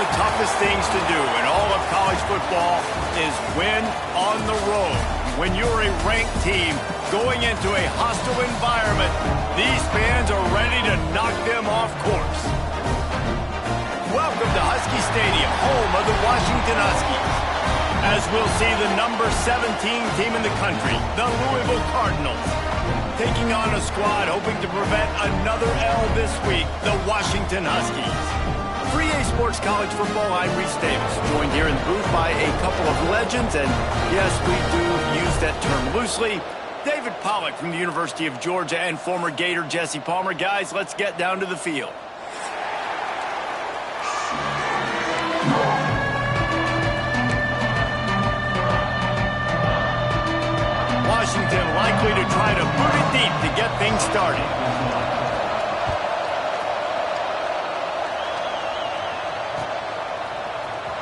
the toughest things to do in all of college football is win on the road. When you're a ranked team going into a hostile environment, these fans are ready to knock them off course. Welcome to Husky Stadium, home of the Washington Huskies. As we'll see the number 17 team in the country, the Louisville Cardinals, taking on a squad hoping to prevent another L this week, the Washington Huskies. 3A Sports College Football, I'm Reese Davis, joined here in the booth by a couple of legends, and yes, we do use that term loosely. David Pollack from the University of Georgia and former Gator Jesse Palmer. Guys, let's get down to the field. Washington likely to try to boot it deep to get things started.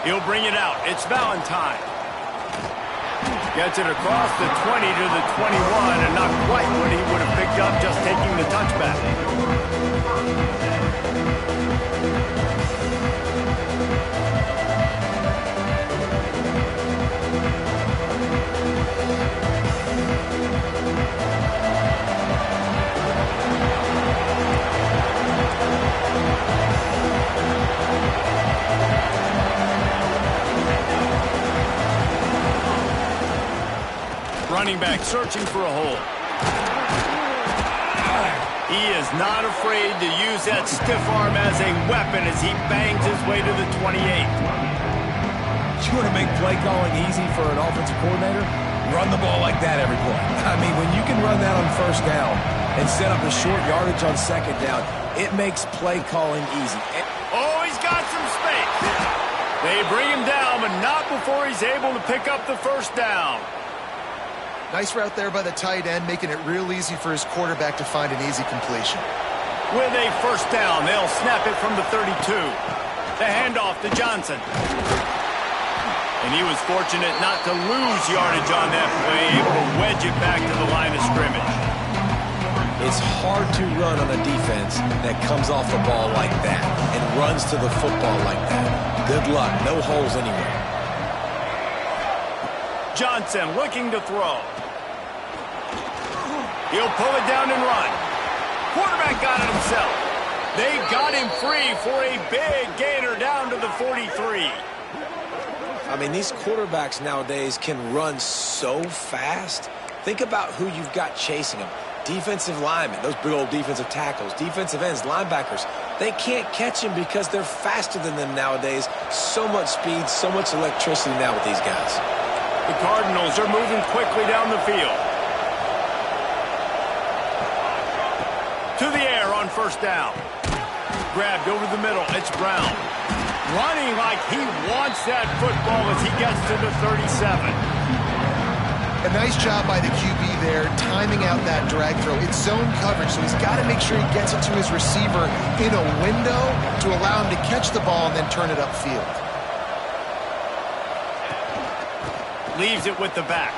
He'll bring it out. It's Valentine. Gets it across the 20 to the 21, and not quite what he would have picked up just taking the touchback. Running back searching for a hole. He is not afraid to use that stiff arm as a weapon as he bangs his way to the 28. You want to make play calling easy for an offensive coordinator? Run the ball like that every play. I mean, when you can run that on first down and set up a short yardage on second down, it makes play calling easy. Oh, he's got some space. They bring him down, but not before he's able to pick up the first down. Nice route there by the tight end, making it real easy for his quarterback to find an easy completion. With a first down, they'll snap it from the 32. The handoff to Johnson. And he was fortunate not to lose yardage on that play, able to wedge it back to the line of scrimmage. It's hard to run on a defense that comes off the ball like that and runs to the football like that. Good luck. No holes anywhere. Johnson looking to throw. He'll pull it down and run. Quarterback got it himself. They got him free for a big gainer down to the 43. I mean, these quarterbacks nowadays can run so fast. Think about who you've got chasing them. Defensive linemen, those big old defensive tackles, defensive ends, linebackers. They can't catch him because they're faster than them nowadays. So much speed, so much electricity now with these guys. The Cardinals are moving quickly down the field. To the air on first down. Grabbed over the middle. It's Brown. Running like he wants that football as he gets to the 37. A nice job by the QB there, timing out that drag throw. It's zone coverage, so he's got to make sure he gets it to his receiver in a window to allow him to catch the ball and then turn it upfield. Leaves it with the back.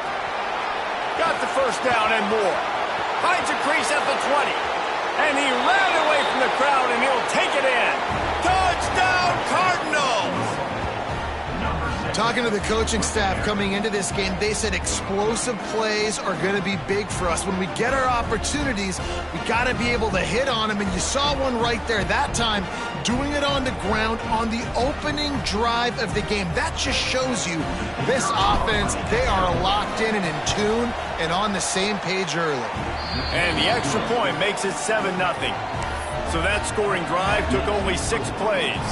Got the first down and more. Finds a crease at the 20. And he ran away from the crowd, and he'll take it in. Touchdown, Cardinals! Talking to the coaching staff coming into this game, they said explosive plays are going to be big for us. When we get our opportunities, we got to be able to hit on them, and you saw one right there that time, doing it on the ground on the opening drive of the game. That just shows you this offense, they are locked in and in tune and on the same page early. And the extra point makes it 7-0. So that scoring drive took only 6 plays.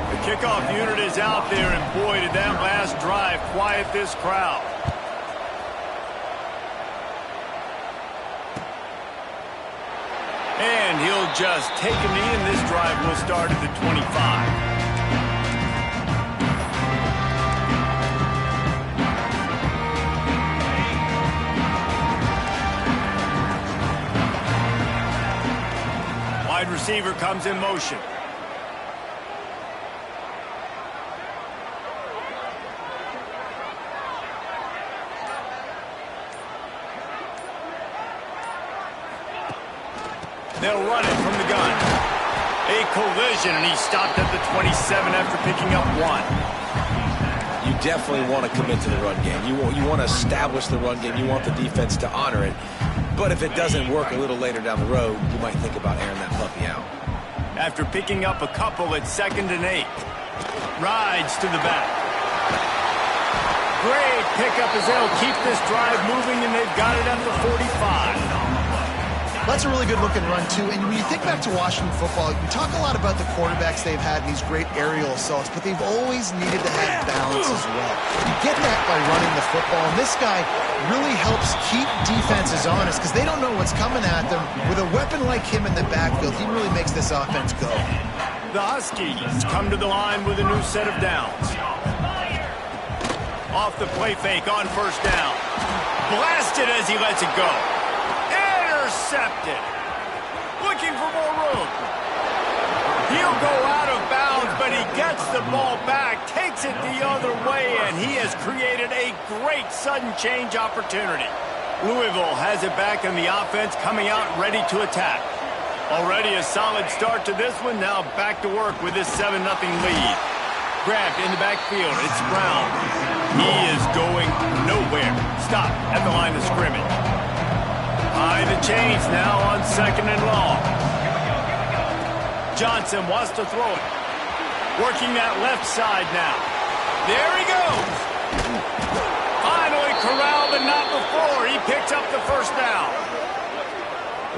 The kickoff unit is out there, and boy, did that last drive quiet this crowd. And he'll just take a knee, and this drive will start at the 25. Wide receiver comes in motion. They'll run it from the gun. A collision, and he stopped at the 27 after picking up 1. You definitely want to commit to the run game. You want to establish the run game. You want the defense to honor it. But if it doesn't work a little later down the road, you might think about airing that puppy out. After picking up a couple at 2nd and 8. Rides to the back. Great pickup as they'll keep this drive moving, and they've got it at the 45. That's a really good-looking run, too. And when you think back to Washington football, you talk a lot about the quarterbacks they've had in these great aerial assaults, but they've always needed to have balance as well. You get that by running the football, and this guy really helps keep defenses honest because they don't know what's coming at them. With a weapon like him in the backfield, he really makes this offense go. The Huskies come to the line with a new set of downs. Off the play fake on 1st down. Blasted as he lets it go. Intercepted. Looking for more room. He'll go out of bounds, but he gets the ball back, takes it the other way, and he has created a great sudden change opportunity. Louisville has it back in the offense, coming out ready to attack. Already a solid start to this one. Now back to work with this 7-0 lead. Grabbed in the backfield. It's Brown. He is going nowhere. Stop at the line of scrimmage. High the chains now on 2nd and long. Johnson wants to throw it. Working that left side now. There he goes. Finally corralled, but not before. He picks up the 1st down.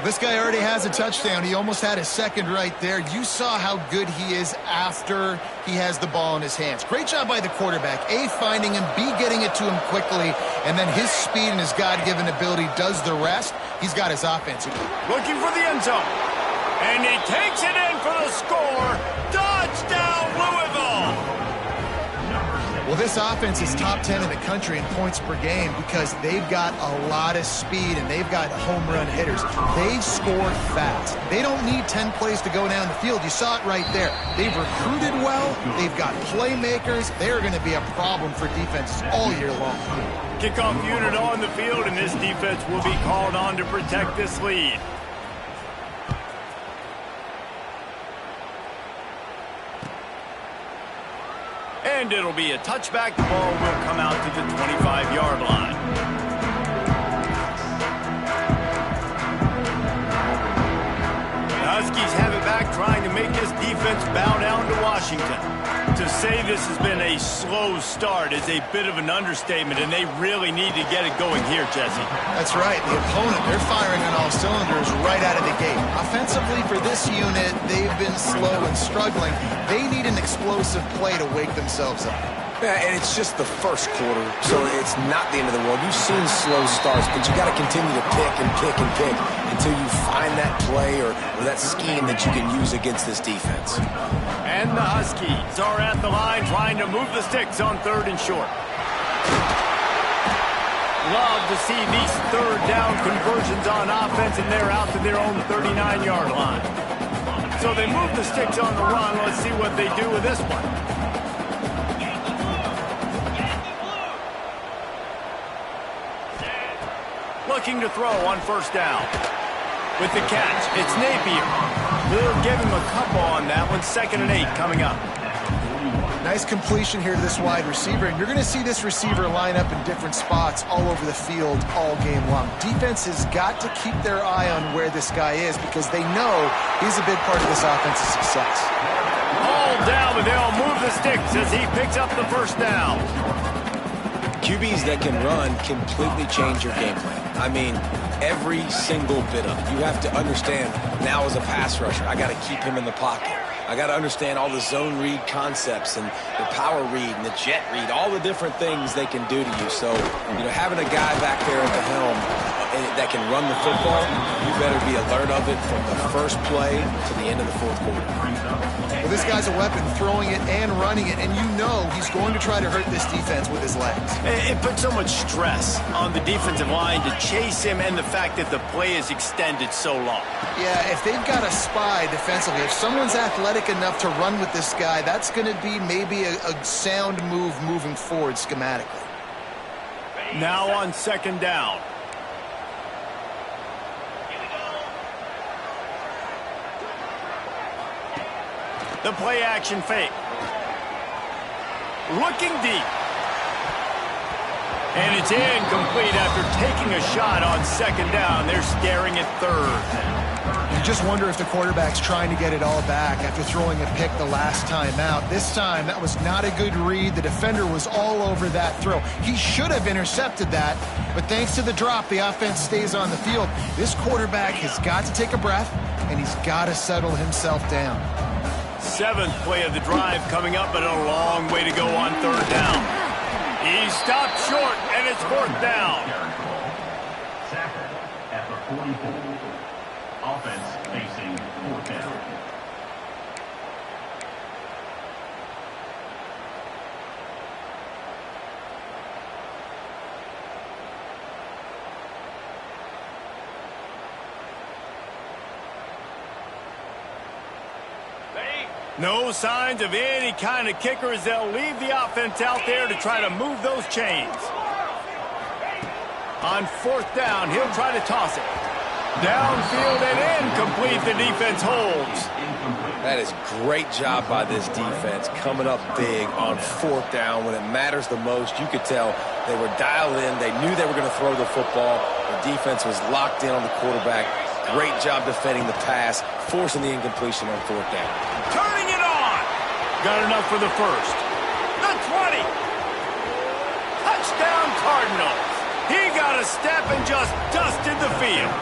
This guy already has a touchdown. He almost had his 2nd right there. You saw how good he is after he has the ball in his hands. Great job by the quarterback. A, finding him, B, getting it to him quickly, and then his speed and his God-given ability does the rest. He's got his offense. Looking for the end zone. And he takes it in for the score. Touchdown, Louisville! Well, this offense is top 10 in the country in points per game because they've got a lot of speed and they've got home run hitters. They score fast. They don't need 10 plays to go down the field. You saw it right there. They've recruited well. They've got playmakers. They're going to be a problem for defenses all year long. Kickoff unit on the field, and this defense will be called on to protect this lead. And it'll be a touchback. The ball will come out to the 25-yard line. The Huskies have it back, trying to make this defense bow down to Washington. To say this has been a slow start is a bit of an understatement, and they really need to get it going here, Jesse. That's right. The opponent, they're firing on all cylinders right out of the gate. Offensively, for this unit, they've been slow and struggling. They need an explosive play to wake themselves up. Yeah, and it's just the 1st quarter, so it's not the end of the world. You've seen slow starts, but you got to continue to pick and pick and pick until you find that play or that scheme that you can use against this defense. And the Huskies are at the line trying to move the sticks on 3rd and short. Love to see these 3rd down conversions on offense, and they're out to their own 39-yard line. So they move the sticks on the run. Let's see what they do with this one. Looking to throw on 1st down. With the catch, it's Napier. They'll give him a couple on that one. 2nd and 8 coming up. Nice completion here to this wide receiver, and you're going to see this receiver line up in different spots all over the field all game long. Defense has got to keep their eye on where this guy is because they know he's a big part of this offense's success. All down, but they'll move the sticks as he picks up the 1st down. QBs that can run completely change your game plan. I mean, every single bit of it. You have to understand, now as a pass rusher, I got to keep him in the pocket. I got to understand all the zone read concepts and the power read and the jet read, all the different things they can do to you. So, having a guy back there at the helm that can run the football, you better be alert of it from the 1st play to the end of the 4th quarter. Well, this guy's a weapon, throwing it and running it, and you know he's going to try to hurt this defense with his legs. It puts so much stress on the defensive line to chase him and the fact that the play is extended so long. Yeah, if they've got a spy defensively, if someone's athletic enough to run with this guy, that's going to be maybe a sound move moving forward schematically. Now on 2nd down. The play action fake. Looking deep. And it's incomplete after taking a shot on second down. They're staring at third. You just wonder if the quarterback's trying to get it all back after throwing a pick the last time out. This time, that was not a good read. The defender was all over that throw. He should have intercepted that, but thanks to the drop, the offense stays on the field. This quarterback has got to take a breath, and he's got to settle himself down. 7th play of the drive coming up, but a long way to go on third down. He stopped short, and it's 4th down. Sacker at the 44. Offense facing 4th down. No signs of any kind of kicker as they'll leave the offense out there to try to move those chains. On 4th down, he'll try to toss it. Downfield and incomplete, the defense holds. That is great job by this defense, coming up big on 4th down when it matters the most. You could tell they were dialed in. They knew they were going to throw the football. The defense was locked in on the quarterback. Great job defending the pass, forcing the incompletion on 4th down. Turning it on. Got enough for the first. The 20. Touchdown Cardinals. He got a step and just dusted the field.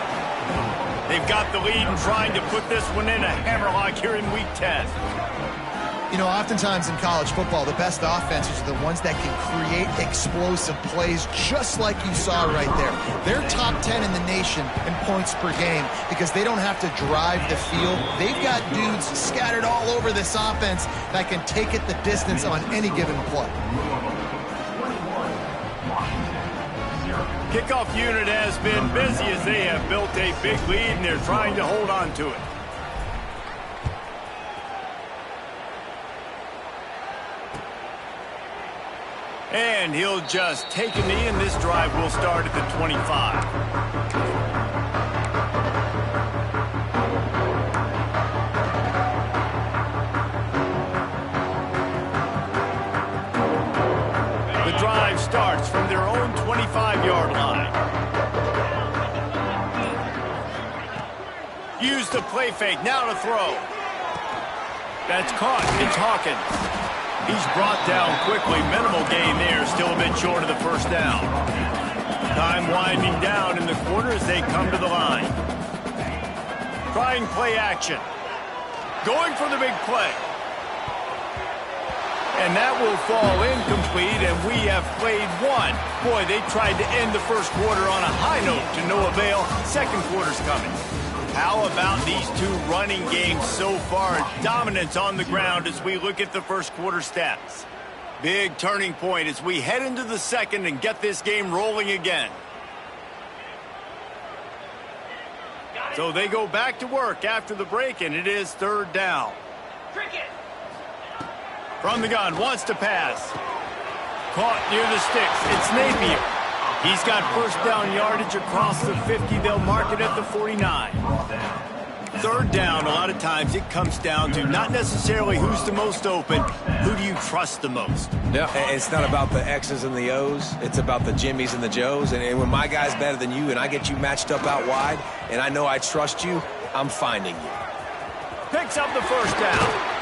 They've got the lead and trying to put this one in a hammerlock here in Week 10. You know, oftentimes in college football, the best offenses are the ones that can create explosive plays, just like you saw right there. They're top 10 in the nation in points per game because they don't have to drive the field. They've got dudes scattered all over this offense that can take it the distance on any given play. Kickoff unit has been busy as they have built a big lead and they're trying to hold on to it. And he'll just take a knee, and this drive will start at the 25. The drive starts from their own 25-yard line. Use the play fake, now to throw. That's caught. It's Hawkins. He's brought down quickly. Minimal gain there. Still a bit short of the first down. Time winding down in the quarter as they come to the line. Trying play action. Going for the big play. And that will fall incomplete, and we have played one. Boy, they tried to end the first quarter on a high note to no avail. Second quarter's coming. How about these two running games so far? Dominance on the ground as we look at the first quarter stats. Big turning point as we head into the second and get this game rolling again. So they go back to work after the break, and it is 3rd down. From the gun, wants to pass. Caught near the sticks. It's Napier. He's got first down yardage across the 50. They'll mark it at the 49. 3rd down, a lot of times it comes down to not necessarily who's the most open, who do you trust the most? Yeah, it's not about the X's and the O's. It's about the Jimmys and the Joes. And when my guy's better than you and I get you matched up out wide and I know I trust you, I'm finding you. Picks up the first down.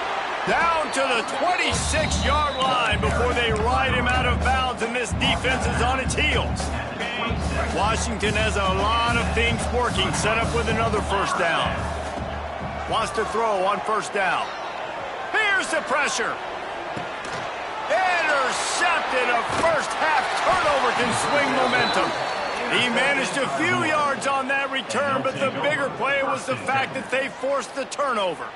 Down to the 26-yard line before they ride him out of bounds, and this defense is on its heels. Washington has a lot of things working, set up with another first down. Wants to throw on first down. Here's the pressure. Intercepted. A first-half turnover can swing momentum. He managed a few yards on that return, but the bigger play was the fact that they forced the turnover.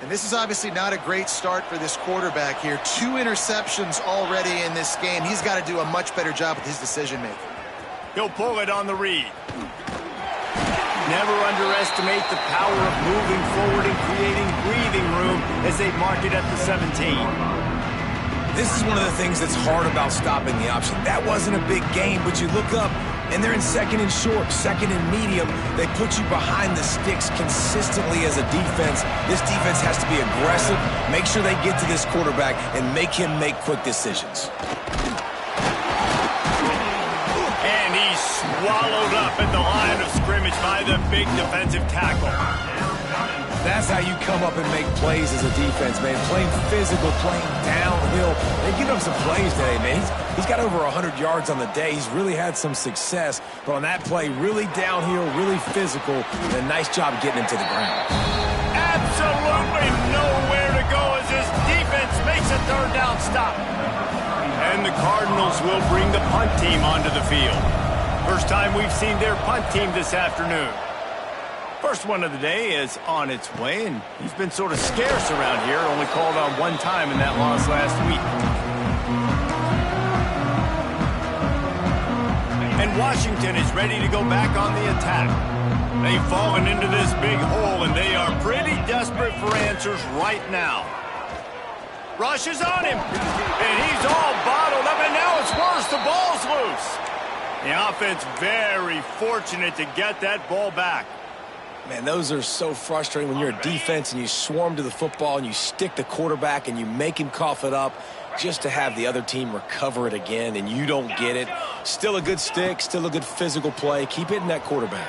And this is obviously not a great start for this quarterback here. 2 interceptions already in this game. He's got to do a much better job with his decision-making. He'll pull it on the read. Never underestimate the power of moving forward and creating breathing room as they mark it at the 17. This is one of the things that's hard about stopping the option. That wasn't a big gain, but you look up, and they're in second and short, second and medium. They put you behind the sticks consistently as a defense. This defense has to be aggressive, make sure they get to this quarterback, and make him make quick decisions. And he's swallowed up at the line of scrimmage by the big defensive tackle. That's how you come up and make plays as a defense, man. Playing physical, playing downhill. They've given him some plays today, man. He's got over 100 yards on the day. He's really had some success. But on that play, really downhill, really physical, and a nice job getting him to the ground. Absolutely nowhere to go as this defense makes a third down stop. And the Cardinals will bring the punt team onto the field. First time we've seen their punt team this afternoon. First one of the day is on its way, and he's been sort of scarce around here, only called on one time in that loss last week. And Washington is ready to go back on the attack. They've fallen into this big hole, and they are pretty desperate for answers right now. Rush is on him, and he's all bottled up, and now it's worse. The ball's loose. The offense very fortunate to get that ball back. Man, those are so frustrating when you're a defense and you swarm to the football and you stick the quarterback and you make him cough it up just to have the other team recover it again and you don't get it. Still a good stick, still a good physical play. Keep hitting that quarterback.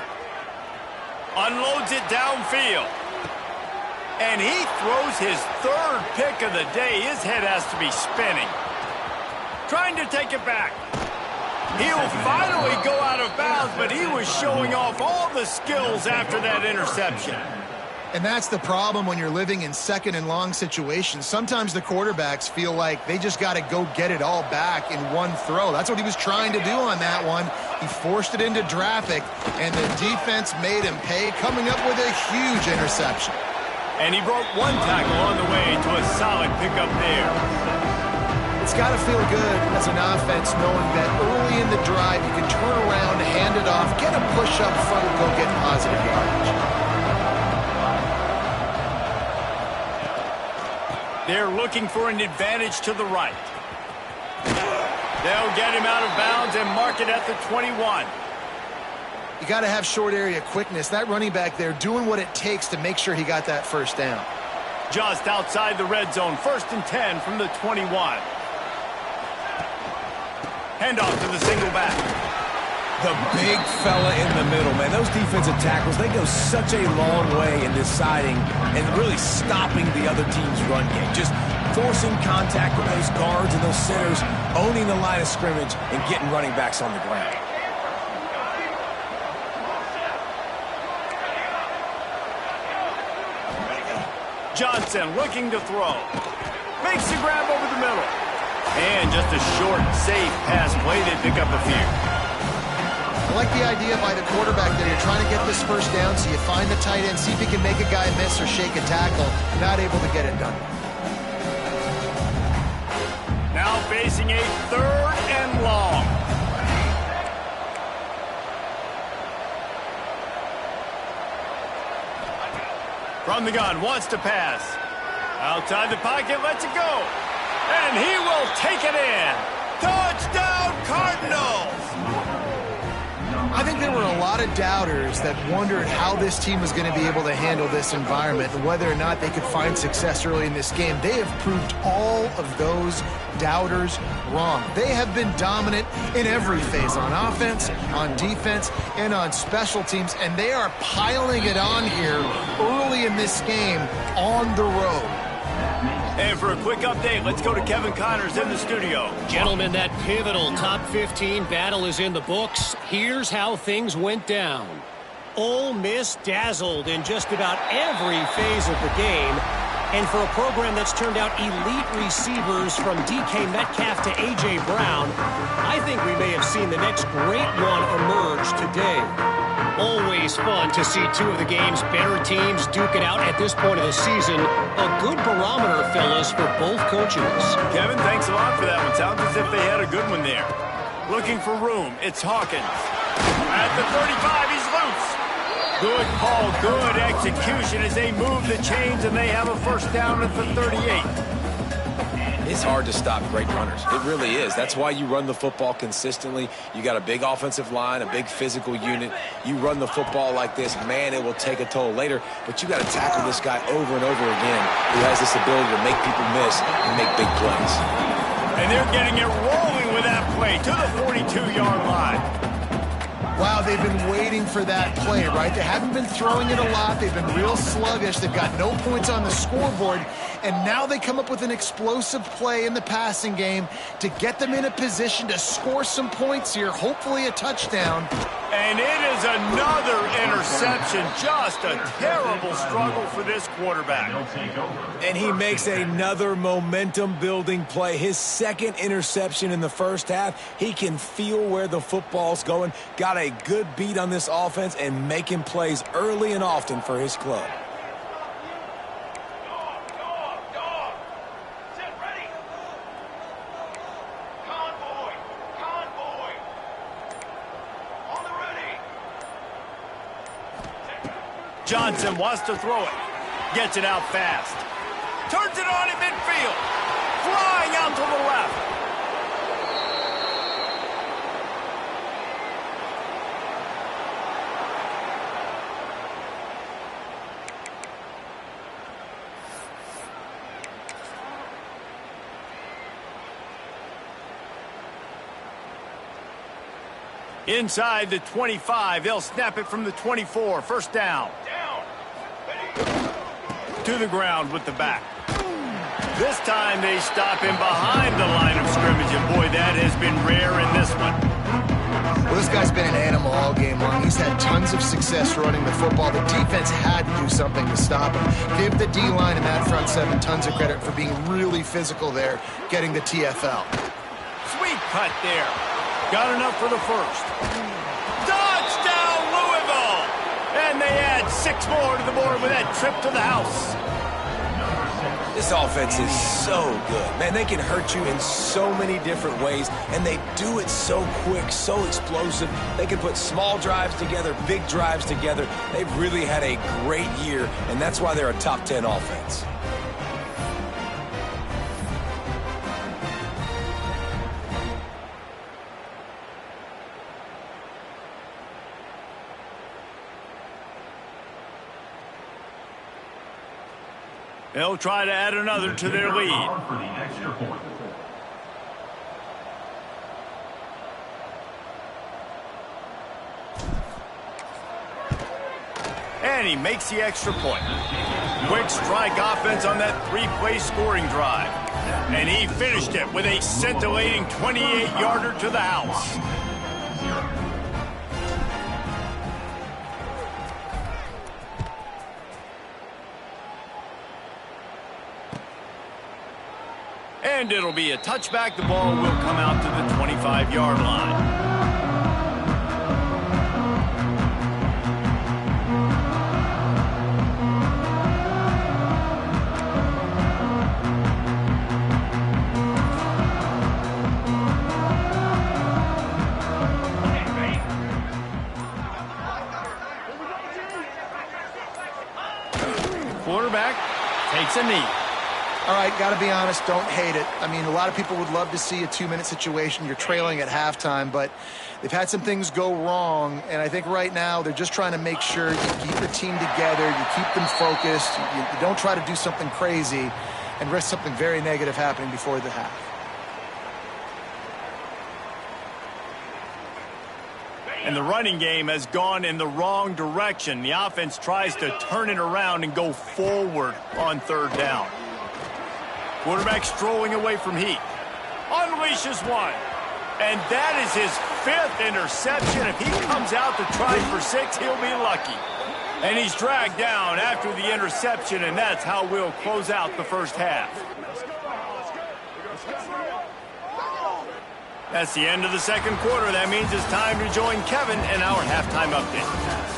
Unloads it downfield. And he throws his third pick of the day. His head has to be spinning. Trying to take it back. He'll finally go out of bounds, but he was showing off all the skills after that interception. And that's the problem when you're living in second and long situations. Sometimes the quarterbacks feel like they just got to go get it all back in one throw. That's what he was trying to do on that one. He forced it into traffic, and the defense made him pay, coming up with a huge interception. And he broke one tackle on the way to a solid pickup there. It's got to feel good as an offense knowing that early in the drive you can turn around, hand it off, get a push up front, and go get positive yardage. They're looking for an advantage to the right. They'll get him out of bounds and mark it at the 21. You got to have short area quickness. That running back there doing what it takes to make sure he got that first down. Just outside the red zone, 1st and 10 from the 21. Handoff to the single back. The big fella in the middle, man. Those defensive tackles, they go such a long way in deciding and really stopping the other team's run game. Just forcing contact with those guards and those centers, owning the line of scrimmage, and getting running backs on the ground. Johnson looking to throw. Makes the grab over the middle. And just a short, safe pass play. They pick up a few. I like the idea by the quarterback that you're trying to get this first down, so you find the tight end, see if he can make a guy miss or shake a tackle. Not able to get it done. Now facing a 3rd and long. From the gun, wants to pass. Outside the pocket, lets it go. And he will take it in. Touchdown, Cardinals! I think there were a lot of doubters that wondered how this team was going to be able to handle this environment and whether or not they could find success early in this game. They have proved all of those doubters wrong. They have been dominant in every phase, on offense, on defense, and on special teams, and they are piling it on here early in this game on the road. And for a quick update, let's go to Kevin Connors in the studio. Gentlemen, that pivotal top 15 battle is in the books. Here's how things went down. Ole Miss dazzled in just about every phase of the game. And for a program that's turned out elite receivers from DK Metcalf to A.J. Brown, I think we may have seen the next great one emerge today. Always fun to see two of the game's better teams duke it out at this point of the season. A good barometer, fellas, for both coaches. Kevin, thanks a lot for that one. Sounds as if they had a good one there. Looking for room, it's Hawkins. At the 35, he's loose. Good call, good execution as they move the chains and they have a first down at the 38. It's hard to stop great runners. It really is. That's why you run the football consistently. You got a big offensive line, a big physical unit. You run the football like this, man, it will take a toll later. But you got to tackle this guy over and over again who has this ability to make people miss and make big plays. And they're getting it rolling with that play to the 42-yard line. Wow, they've been waiting for that play, right? They haven't been throwing it a lot. They've been real sluggish. They've got no points on the scoreboard. And now they come up with an explosive play in the passing game to get them in a position to score some points here, hopefully a touchdown. And it is another interception. Just a terrible struggle for this quarterback. And he makes another momentum-building play. His second interception in the first half. He can feel where the football's going. Got a good beat on this offense and making plays early and often for his club. Johnson wants to throw it. Gets it out fast. Turns it on in midfield. Flying out to the left. Inside the 25, they'll snap it from the 24. First down. To the ground with the back. This time they stop him behind the line of scrimmage, and boy, that has been rare in this one. Well, this guy's been an animal all game long. He's had tons of success running the football. The defense had to do something to stop him. Give the D-line and that front seven tons of credit for being really physical there, getting the TFL. Sweet cut there. Got enough for the first. Touchdown, Louisville! And they add 6 more to the board with that trip to the house. This offense is so good. Man, they can hurt you in so many different ways, and they do it so quick, so explosive. They can put small drives together, big drives together. They've really had a great year, and that's why they're a top 10 offense. They'll try to add another to their lead. And he makes the extra point. Quick strike offense on that 3-play scoring drive. And he finished it with a scintillating 28-yarder to the house. And it'll be a touchback. The ball will come out to the 25-yard line. Quarterback takes a knee. All right, got to be honest, don't hate it. I mean, a lot of people would love to see a 2-minute situation. You're trailing at halftime, but they've had some things go wrong, and I think right now they're just trying to make sure you keep your team together, you keep them focused, you don't try to do something crazy and risk something very negative happening before the half. And the running game has gone in the wrong direction. The offense tries to turn it around and go forward on third down. Quarterback strolling away from Heath. Unleashes one. And that is his 5th interception. If he comes out to try for 6, he'll be lucky. And he's dragged down after the interception, and that's how we'll close out the first half. That's the end of the second quarter. That means it's time to join Kevin in our halftime update.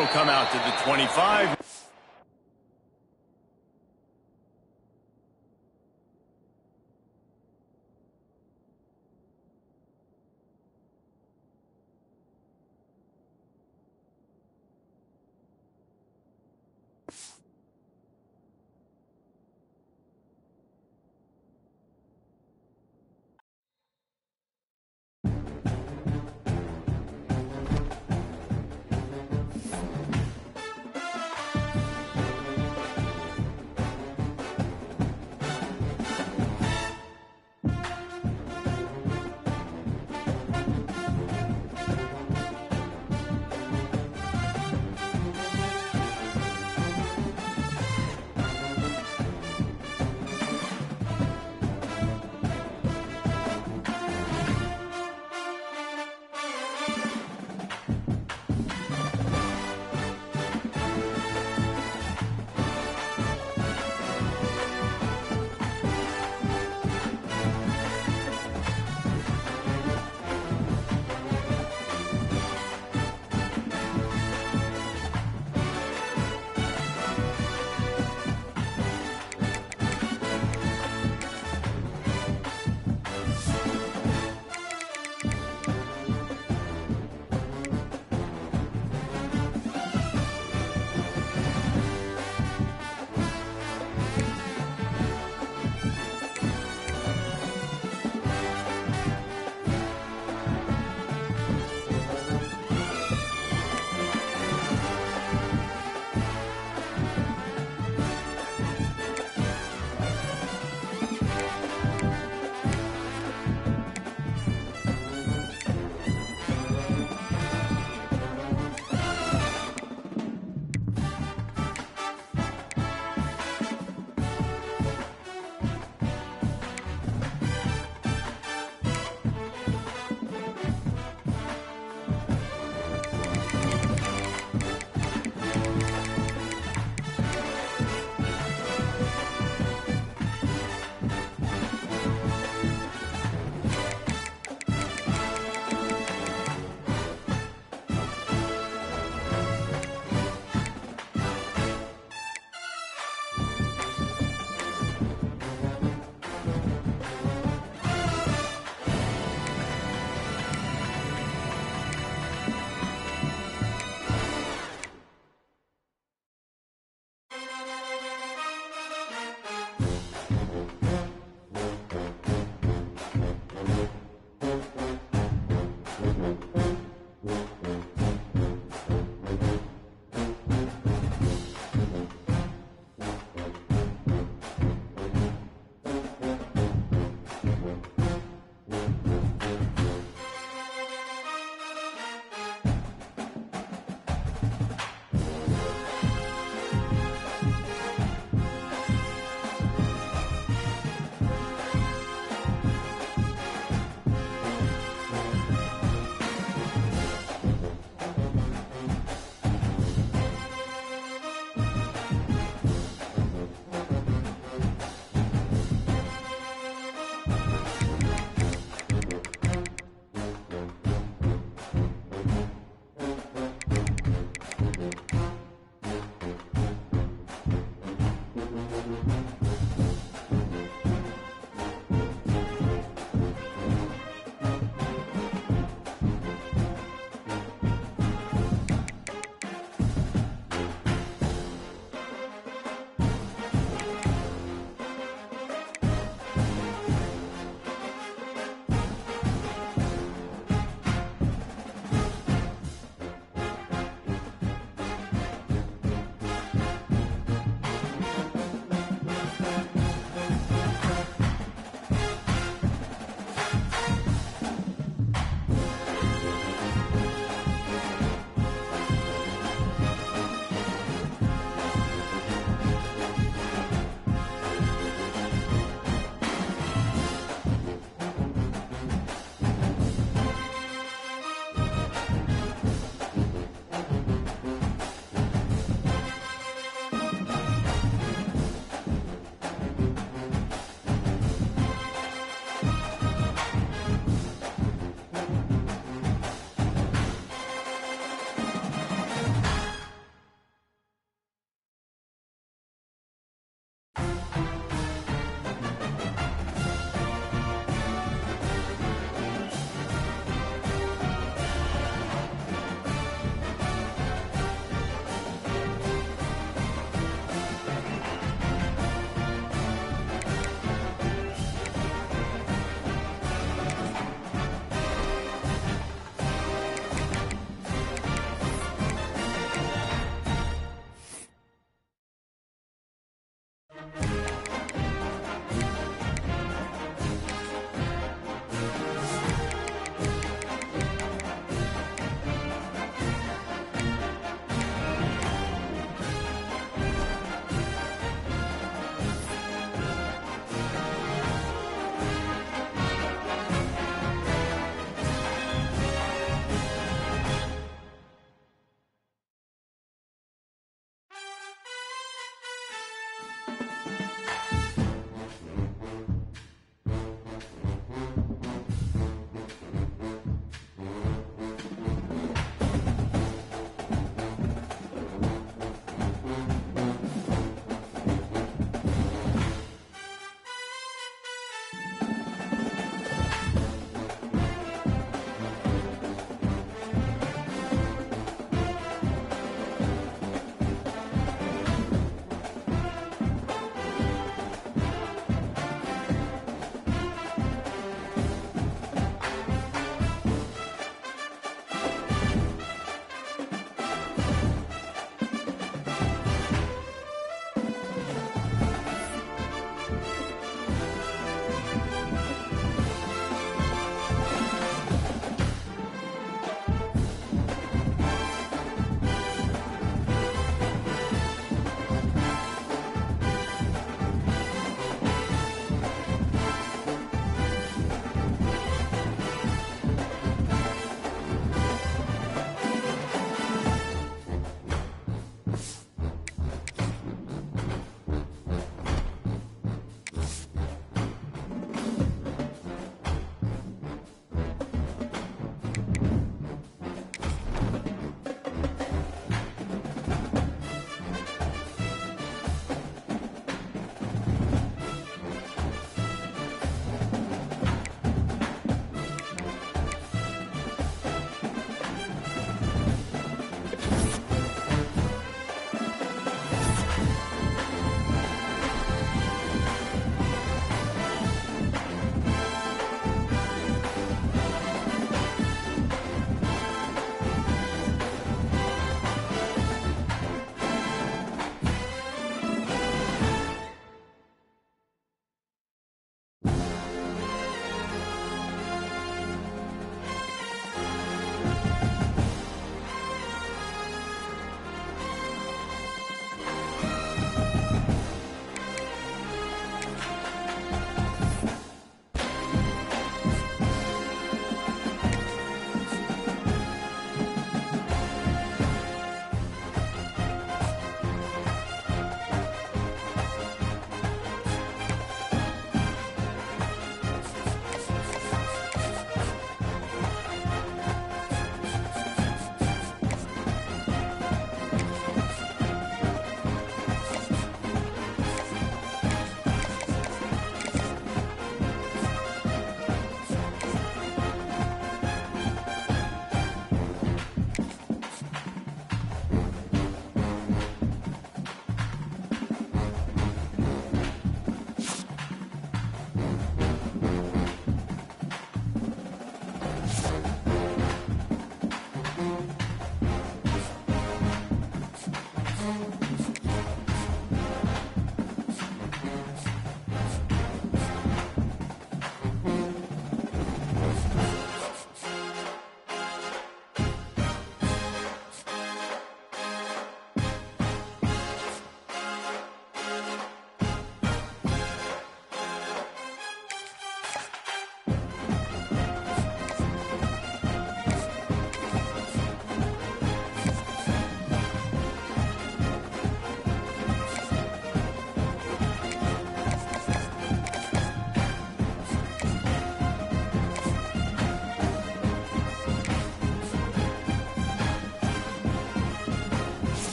It'll come out to the 25.